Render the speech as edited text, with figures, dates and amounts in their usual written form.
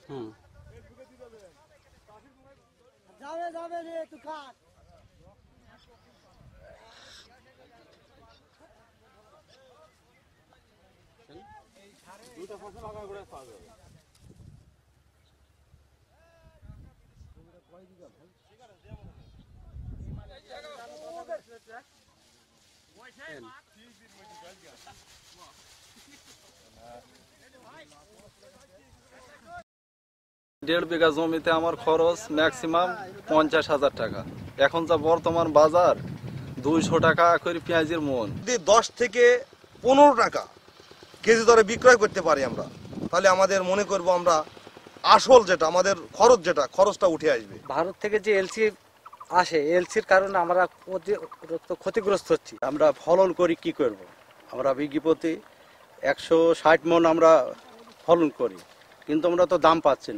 হুম। যাবে যাবে রে তুই কাট। দুইটা ফসল আলাদা করে পাওয়া যাবে। দেড় বিঘা জমিতে আমার খরচ ম্যাক্সিমাম 50,000 টাকা। এখন যা বর্তমান বাজার 200 টাকা করে পেঁয়াজের মন। যদি 10 থেকে 15 টাকা কেজি দরে বিক্রয় করতে পারি আমরা, তাহলে আমাদের মনে করব আমরা আসল যেটা আমাদের খরচ, যেটা খরচটা উঠে আসবে। ভারত থেকে যে এলসি আসে, এলসির কারণে আমরা ক্ষতিগ্রস্ত হচ্ছি। আমরা ফলন করি কি করব, আমরা বিঘি প্রতি 160 মণ আমরা ফলন করি, কিন্তু আমরা তো দাম পাচ্ছি না।